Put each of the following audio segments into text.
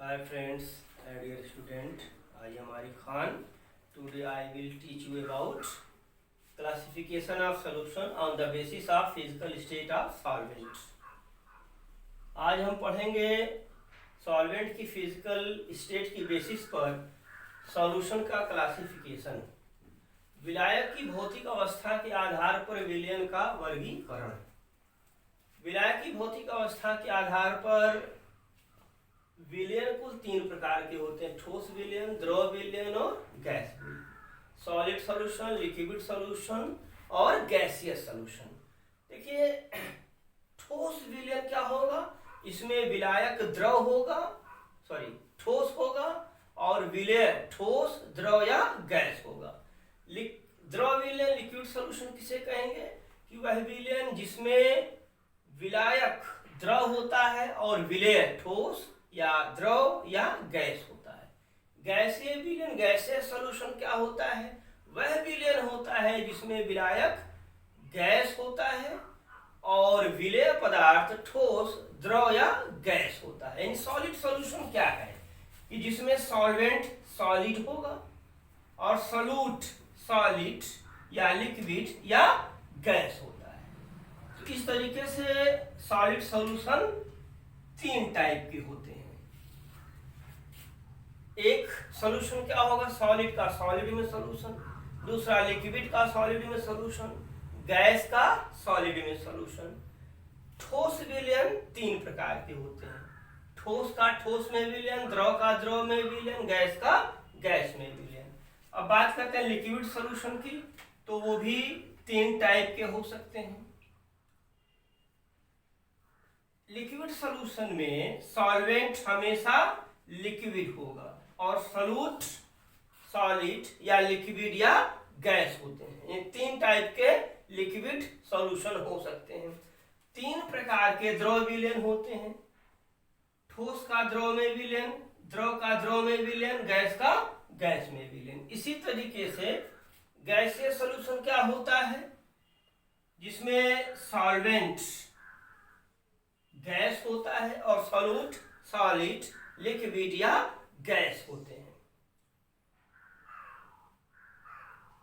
Hi friends, dear student, I am Arif Khan. Today I will teach you about classification of solution on the basis of physical state of solvent. आज हम पढ़ेंगे solvent की physical state की basis पर solution का classification. विलायक की भौतिक अवस्था के आधार पर विलयन का वर्गीकरण। विलायक की भौतिक अवस्था के आधार पर विलयन कुल तीन प्रकार के होते हैं: ठोस विलयन, द्रव विलयन और गैस विलयन। सॉलिड सॉल्यूशन, लिक्विड सॉल्यूशन और गैसियस सॉल्यूशन। देखिए, ठोस विलयन क्या होगा? इसमें विलायक द्रव होगा, ठोस होगा और विलय ठोस, द्रव या गैस होगा। द्रव विलयन, लिक्विड सॉल्यूशन किसे कहेंगे? कि वह विलयन जिसमें विलायक द्रव होता है और विलय ठोस या द्रव या गैस होता है। गैसीय विलयन, गैसियस सॉल्यूशन क्या होता है? वह विलयन होता है जिसमें विलायक गैस होता है और विलय पदार्थ ठोस, द्रव या गैस होता है। सॉलिड सॉल्यूशन क्या है? कि जिसमें सॉल्वेंट सॉलिड होगा और सॉल्यूट सॉलिड या लिक्विड या गैस होता है। तो इस तरीके से सॉलिड सॉल्यूशन तीन टाइप के होते हैं। एक सॉल्यूशन क्या होगा? सॉलिड का सॉलिड में सॉल्यूशन, दूसरा लिक्विड का सॉलिड में सॉल्यूशन, गैस का सॉलिड में सॉल्यूशन। ठोस विलयन तीन प्रकार के होते हैं: ठोस का ठोस में विलयन, द्रव का द्रव में विलयन, गैस का गैस में विलयन। अब बात करते हैं लिक्विड सॉल्यूशन की, तो वो भी तीन टाइप के हो सकते हैं। लिक्विड सॉल्यूशन में सॉल्वेंट हमेशा लिक्विड होगा और सॉल्यूट सॉलिड या लिक्विड या गैस होते हैं। ये तीन टाइप के लिक्विड सॉल्यूशन हो सकते हैं। तीन प्रकार के द्रव विलयन होते हैं: ठोस का द्रव में विलयन, द्रव का द्रव में विलयन, गैस का गैस में विलयन। इसी तरीके से गैसीय सॉल्यूशन क्या होता है? जिसमें सॉल्वेंट गैस होता है और सॉल्यूट सॉलिड, लिक्विड या गैस होते हैं।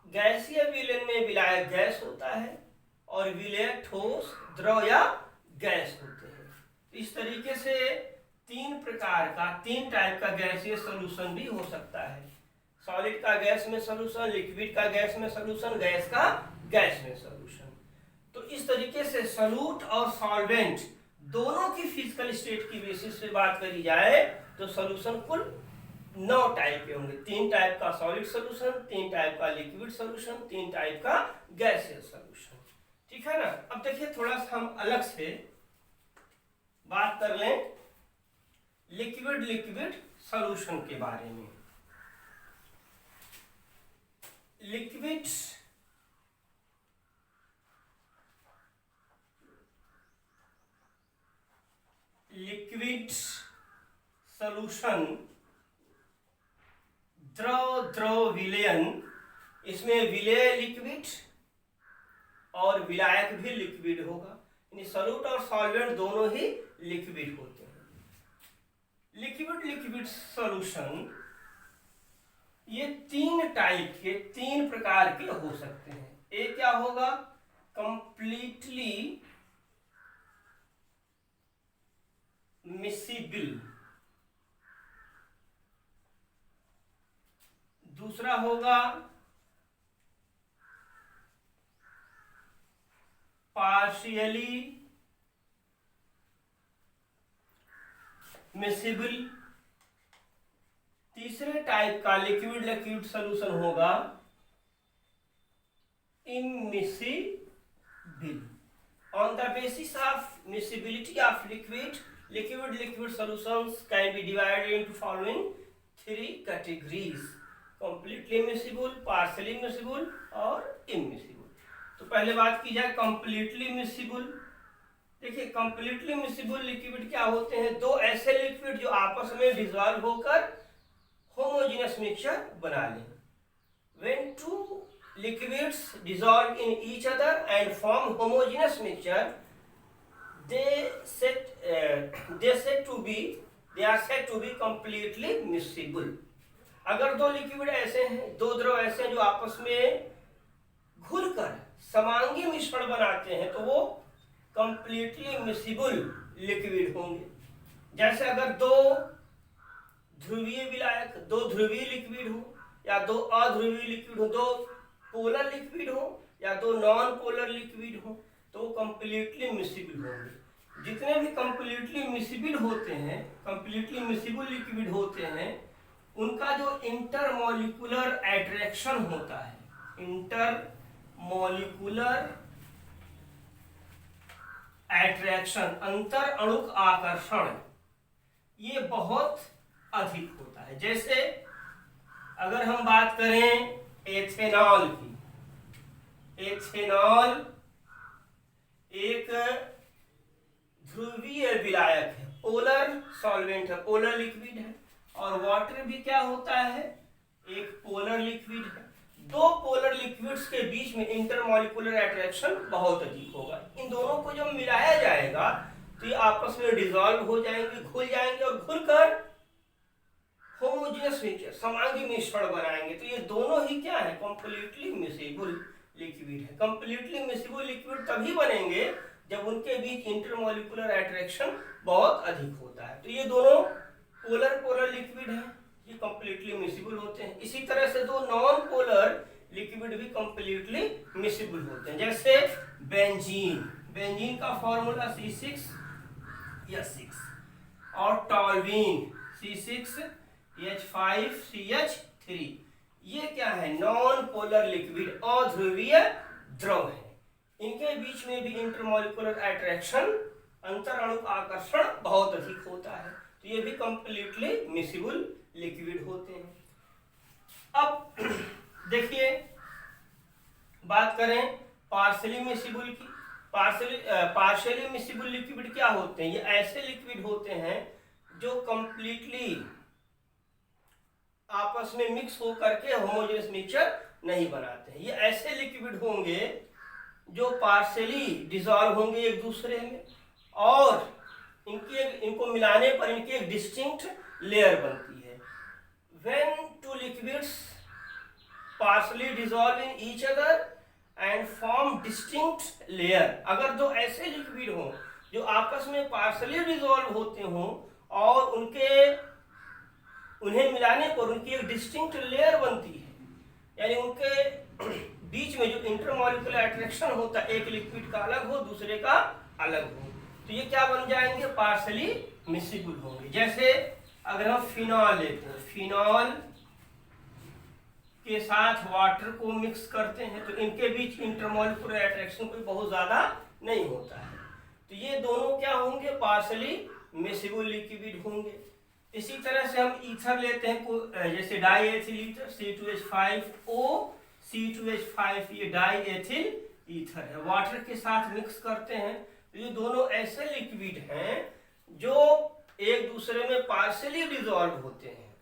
गैसीय विलयन में विलायक गैस होता है और विलय ठोस, द्रव या गैस होते हैं। तो इस तरीके से तीन प्रकार का, तीन टाइप का गैसीय सॉल्यूशन भी हो सकता है: सॉलिड का गैस में सॉल्यूशन, लिक्विड का गैस में सॉल्यूशन, गैस का गैस में सॉल्यूशन। तो इस तरीके से सॉल्यूट और सॉल्वेंट दोनों की फिजिकल स्टेट की बेसिस पे बात करी जाए तो सॉल्यूशन कुल 9 टाइप के होंगे। तीन टाइप का सॉलिड सॉल्यूशन, तीन टाइप का लिक्विड सॉल्यूशन, तीन टाइप का गैसियस सॉल्यूशन। ठीक है ना? अब देखिए, थोड़ा सा हम अलग से बात कर लें लिक्विड सॉल्यूशन के बारे में। लिक्विड सॉल्यूशन द्रव विलयन, इसमें विलय लिक्विड और विलायक भी लिक्विड होगा। यानी सॉल्यूट और सॉल्वेंट दोनों ही लिक्विड होते हैं। लिक्विड सॉल्यूशन ये तीन टाइप के, तीन प्रकार के हो सकते हैं। एक क्या होगा? कंप्लीटली मिसिबल, दूसरा होगा पार्शियली मिसिबल, तीसरे टाइप का लिक्विड सॉल्यूशन होगा immiscible. On the basis of miscibility of liquid solutions can be divided into following 3 categories: completely miscible, partially miscible और immiscible। तो पहले बात की जाए completely miscible। देखिए, completely miscible लिक्विड क्या होते हैं? दो ऐसे लिक्विड जो आपस में डिसॉल्व होकर होमोजेनियस मिक्सचर बना लें। When two liquids dissolve in each other and form homogeneous mixture, they said to be they are said to be completely miscible. अगर दो लिक्विड ऐसे हैं, दो द्रव ऐसे हैं जो आपस में घुलकर समांगी मिश्रण बनाते हैं, तो वो कंप्लीटली मिसिबल लिक्विड होंगे। जैसे अगर दो ध्रुवीय विलायक, दो ध्रुवीय लिक्विड हो या दो अध्रुवीय लिक्विड हो, दो पोलर लिक्विड हो या दो नॉन पोलर लिक्विड हो, तो वो कंप्लीटली मिसिबल होंगे। जितने भी कंप्लीटली मिसिबल होते हैं, कंप्लीटली मिसिबल लिक्विड होते हैं, उनका जो इंटरमॉलिक्यूलर अट्रैक्शन होता है, इंटरमॉलिक्यूलर अट्रैक्शन, अंतर अणुक आकर्षण, ये बहुत अधिक होता है। जैसे अगर हम बात करें एथेनॉल की, एथेनॉल एक ध्रुवीय विलायक है, पोलर सॉल्वेंट है, पोलर लिक्विड है, और वाटर भी क्या होता है, एक पोलर लिक्विड है। दो पोलर लिक्विड्स के बीच में इंटरमॉलिक्यूलर अट्रैक्शन बहुत अधिक होगा। इन दोनों को जब मिलाया जाएगा तो ये आपस में डिसॉल्व हो जाएंगे, घुल जाएंगे और घुलकर होमोजेनियस मिक्सचर, समांगी मिश्रण बनाएंगे। तो ये दोनों ही क्या है, कंप्लीटली मिसिबल लिक्विड है। कंप्लीटली मिसिबल लिक्विड तभी बनेंगे जब उनके बीच इंटरमॉलिक्यूलर अट्रैक्शन बहुत अधिक होता है। तो ये दोनों पोलर पोलर लिक्विड है, ये कंप्लीटली मिसिबल होते हैं। इसी तरह से दो नॉन पोलर लिक्विड भी कंप्लीटली मिसिबल होते हैं। जैसे बेंजीन, बेंजीन का फॉर्मूला C6H6 और टॉल्वीन C6H5CH3, ये क्या है, नॉन पोलर लिक्विड, अध्रुवीय द्रव है। इनके बीच में भी इंटरमॉलिक्यूलर अट्रैक्शन, अंतर अणुक आकर्षण बहुत अधिक होता है। तो ये भी कंप्लीटली मिसिबल लिक्विड होते हैं। अब देखिए, बात करें पार्शियली मिसिबल की। पार्शियली मिसिबल लिक्विड क्या होते हैं, ये ऐसे लिक्विड होते हैं जो कंप्लीटली आपस में मिक्स होकर के होमोजेनियस मिक्सचर नहीं बनाते हैं। ये ऐसे लिक्विड होंगे जो पार्शियली डिसॉल्व होंगे एक दूसरे में, और इनको मिलाने पर इनकी एक डिस्टिंक्ट लेयर बनती है। When two liquids partially dissolve in each other and form distinct layer, अगर दो ऐसे लिक्विड हों जो आपस में पार्शियली डिसॉल्व होते हों और उन्हें मिलाने पर उनकी एक डिस्टिंक्ट लेयर बनती है, यानी उनके बीच में जो इंटरमॉलिक्यूलर अट्रैक्शन होता है, एक लिक्विड का अलग हो दूसरे का अलग हो, तो ये क्या बन जाएंगे, पार्शियली मिसिबल होंगे। जैसे अगर हम फिनॉल लेते हैं, फिनॉल के साथ वाटर को मिक्स करते हैं तो इनके बीच इंटरमॉलिक्यूलर अट्रैक्शन कोई बहुत ज्यादा नहीं होता है। तो ये दोनों क्या होंगे, पार्शियली मिसिबल लिक्विड होंगे। इसी तरह से हम ईथर लेते हैं, जैसे die ethyl ether C2H5O C2H5, ये डाई एथिल ईथर है, वाटर के साथ मिक्स करते हैं। तो ये दोनों ऐसे लिक्विड हैं जो एक दूसरे में पार्शियली डिसॉल्व होते हैं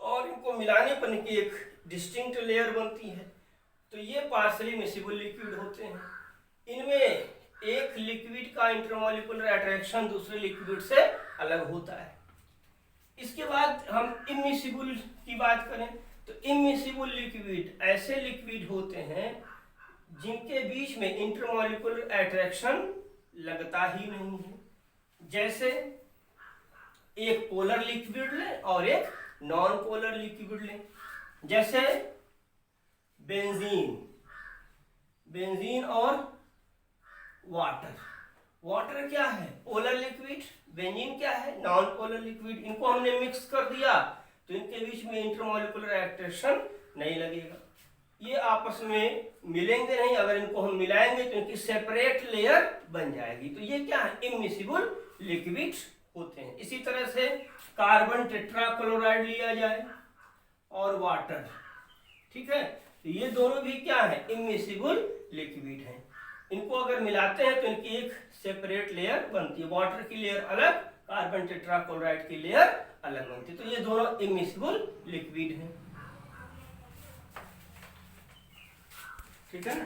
और इनको मिलाने पर इनकी एक डिस्टिंक्ट लेयर बनती है। तो ये पार्शियली मिसिबल लिक्विड होते हैं। इनमें एक लिक्विड का इंटरमॉलिक्यूलर अट्रैक्शन दूसरे लिक्विड से अलग होता है। इसके बाद हम इमिसिबल की बात करें तो इमिसिबल लिक्विड ऐसे लिक्विड होते हैं जिनके बीच में इंटरमॉलिक्यूलर अट्रैक्शन लगता ही नहीं है। जैसे एक पोलर लिक्विड लें और एक नॉन पोलर लिक्विड लें, जैसे बेंजीन, बेंजीन और वाटर। वाटर क्या है, पोलर लिक्विड, बेंजीन क्या है, नॉन पोलर लिक्विड। इनको हमने मिक्स कर दिया तो इनके बीच में इंटरमॉलिक्यूलर अट्रैक्शन नहीं लगेगा, ये आपस में मिलेंगे नहीं। अगर इनको हम मिलाएंगे तो इनकी सेपरेट लेयर बन जाएगी। तो ये क्या है, इमिसिबल लिक्विड होते हैं। इसी तरह से कार्बन टेट्राक्लोराइड लिया जाए और वाटर, ठीक है, तो ये दोनों भी क्या है, इमिसिबल लिक्विड हैं। इनको अगर मिलाते हैं तो इनकी एक सेपरेट लेयर बनती है, वाटर की लेयर अलग, कार्बन टेट्राक्लोराइड की लेयर अलग बनती है। तो ये दोनों इमिसिबल लिक्विड हैं, ठीक है ना।